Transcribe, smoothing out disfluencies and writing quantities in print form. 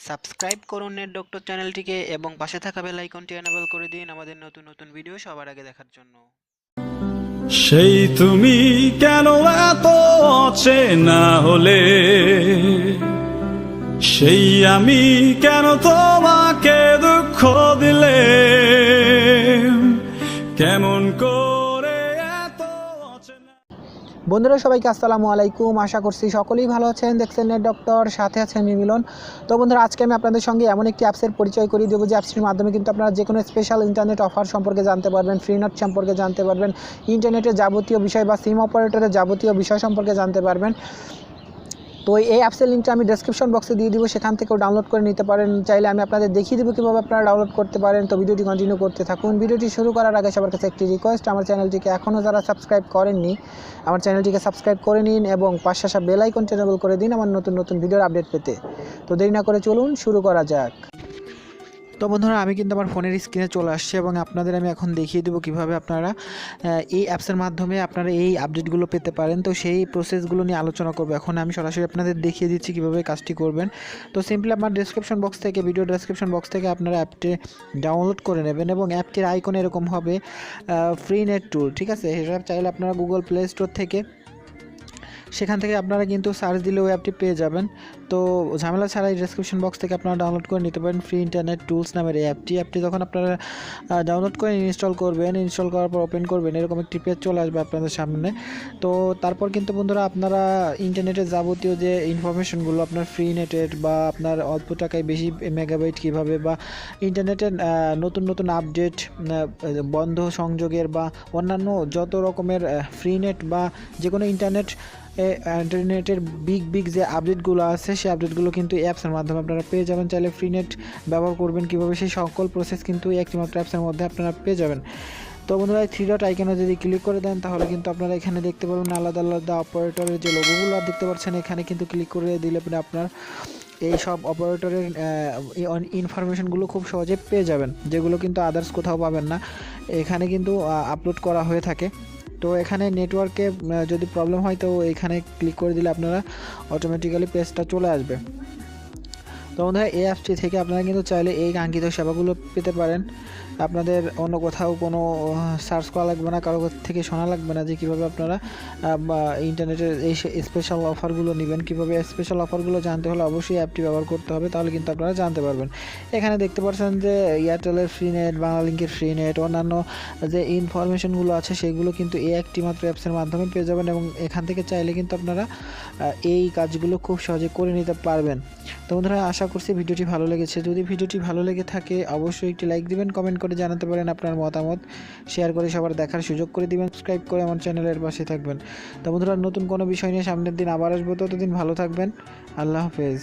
Subscribe করুন net doctor চ্যানেলটিকে এবং পাশে থাকা বেল আইকনটি এনেবল করে দিন আমাদের নতুন নতুন ভিডিও সবার আগে দেখার জন্য। সেই তুমি কেন এত অচেনা হলে, সেই আমি কেন তোমাকে দুঃখ দিলে, কেমন করে এত অচেনা। বন্ধুরা সবাইকে আসসালামু আলাইকুম, আশা করছি সকলেই ভালো আছেন। দেখছেন নেট ডক্টর, সাথে আছেন আমি মিলন। তো বন্ধুরা আজকে আমি আপনাদের সঙ্গে এমন একটি অ্যাপসের পরিচয় করিয়ে দেবো যে অ্যাপসটির মাধ্যমে কিন্তু আপনারা যে কোনো স্পেশাল ইন্টারনেট অফার সম্পর্কে জানতে পারবেন, ফ্রি নেট সম্পর্কে জানতে পারবেন, ইন্টারনেটের যাবতীয় বিষয় বা সিম অপারেটরের যাবতীয় বিষয় সম্পর্কে জানতে পারবেন। তো এই অ্যাপসের লিঙ্কটা আমি ডেসক্রিপশন বক্সে দিয়ে দিব, সেখান থেকেও ডাউনলোড করে নিতে পারেন। চাইলে আমি আপনাদের দেখিয়ে দেবো কীভাবে আপনারা ডাউনলোড করতে পারেন। তো ভিডিওটি কন্টিনিউ করতে থাকুন। ভিডিওটি শুরু করার আগে সবার কাছে একটি রিকোয়েস্ট, আমার চ্যানেলটিকে এখনও যারা সাবস্ক্রাইব করেননি আমার চ্যানেলটিকে সাবস্ক্রাইব করে নিন এবং পাশে আসা বেল আইকনটি এনেবল করে দিন আমার নতুন নতুন ভিডিওর আপডেট পেতে। তো দেরি না করে চলুন শুরু করা যাক। তো বন্ধুরা আমি কিন্তু আমার ফোনের স্ক্রিনে চলে আসছি এবং আপনাদের আমি এখন দেখিয়ে দেবো কীভাবে আপনারা এই অ্যাপসের মাধ্যমে আপনারা এই আপডেটগুলো পেতে পারেন। তো সেই প্রসেসগুলো নিয়ে আলোচনা করবো। এখন আমি সরাসরি আপনাদের দেখিয়ে দিচ্ছি কীভাবে কাজটি করবেন। তো সিম্পলি আপনার ডেসক্রিপশন বক্স থেকে, ভিডিও ডেসক্রিপশন বক্স থেকে আপনারা অ্যাপটি ডাউনলোড করে নেবেন এবং অ্যাপটির আইকন এরকম হবে ফ্রি নেট টুল, ঠিক আছে। এটা চাইলে আপনারা গুগল প্লে স্টোর থেকে, সেখান থেকে আপনারা কিন্তু সার্চ দিলে ওই অ্যাপটি পেয়ে যাবেন। তো ঝামেলা ছাড়াই ডেসক্রিপশন বক্স থেকে আপনারা ডাউনলোড করে নিতে পারেন ফ্রি ইন্টারনেট টুলস নামের এই অ্যাপটি যখন আপনারা ডাউনলোড করে ইনস্টল করবেন, ইনস্টল করার পর ওপেন করবেন, এরকম একটি পেজ চলে আসবে আপনাদের সামনে। তো তারপর কিন্তু বন্ধুরা আপনারা ইন্টারনেটের যাবতীয় যে ইনফরমেশনগুলো আপনার ফ্রি নেটের বা আপনার অল্প টাকায় বেশি মেগাবাইট কীভাবে বা ইন্টারনেটের নতুন নতুন আপডেট, বন্ধ সংযোগের বা অন্যান্য যত রকমের ফ্রি নেট বা যে কোনো ইন্টারনেটের বিগ যে আপডেটগুলো আছে সেই আপডেটগুলো কিন্তু অ্যাপসের মাধ্যমে আপনারা পেয়ে যাবেন। চাইলে ফ্রি নেট ব্যবহার করবেন কীভাবে সেই সকল প্রসেস কিন্তু একটিমাত্র অ্যাপসের মধ্যে আপনারা পেয়ে যাবেন। তো বন্ধুরা এই থ্রি ডট আইকনে যদি ক্লিক করে দেন তাহলে কিন্তু আপনারা এখানে দেখতে পারবেন আলাদা আলাদা অপারেটরের যে লোগোগুলো দেখতে পাচ্ছেন, এখানে কিন্তু ক্লিক করে দিলে পরে আপনার এই সব অপারেটরের ইনফরমেশনগুলো খুব সহজে পেয়ে যাবেন, যেগুলো কিন্তু আদার্স কোথাও পাবেন না। এখানে কিন্তু আপলোড করা হয়ে থাকে। তো এখানে নেটওয়ার্কে যদি প্রবলেম হয় তো এখানে ক্লিক করে দিলে আপনারা অটোমেটিক্যালি পেজটা চলে আসবে। তো বন্ধুরা এই অ্যাপসটি থেকে আপনারা কিন্তু চাইলে এই কাঙ্ক্ষিত সেবাগুলো পেতে পারেন। আপনাদের অন্য কোথাও কোনো সার্চ করা লাগবে না, কারো থেকে শোনা লাগবে না যে কীভাবে আপনারা ইন্টারনেটের এই স্পেশাল অফারগুলো নেবেন। কীভাবে স্পেশাল অফারগুলো জানতে হলে অবশ্যই অ্যাপটি ব্যবহার করতে হবে, তাহলে কিন্তু আপনারা জানতে পারবেন। এখানে দেখতে পাচ্ছেন যে এয়ারটেলের ফ্রি নেট, বাংলালিংকের ফ্রি নেট, অন্যান্য যে ইনফরমেশনগুলো আছে সেগুলো কিন্তু এই একটি মাত্র অ্যাপসের মাধ্যমে পেয়ে যাবেন এবং এখান থেকে চাইলে কিন্তু আপনারা এই কাজগুলো খুব সহজে করে নিতে পারবেন। তো বন্ধুরা আশা করছি ভিডিওটি ভালো লেগেছে। যদি ভিডিওটি ভালো লেগে থাকে অবশ্যই একটি লাইক দিবেন, কমেন্ট করে জানাতে পারেন আপনার মতামত, শেয়ার করে সবার দেখার সুযোগ করে দিবেন, সাবস্ক্রাইব করে আমার চ্যানেলের পাশে থাকবেন। তো বন্ধুরা নতুন কোনো বিষয় নিয়ে সামনের দিন আবার আসবো, ততদিন ভালো থাকবেন। আল্লাহ হাফেজ।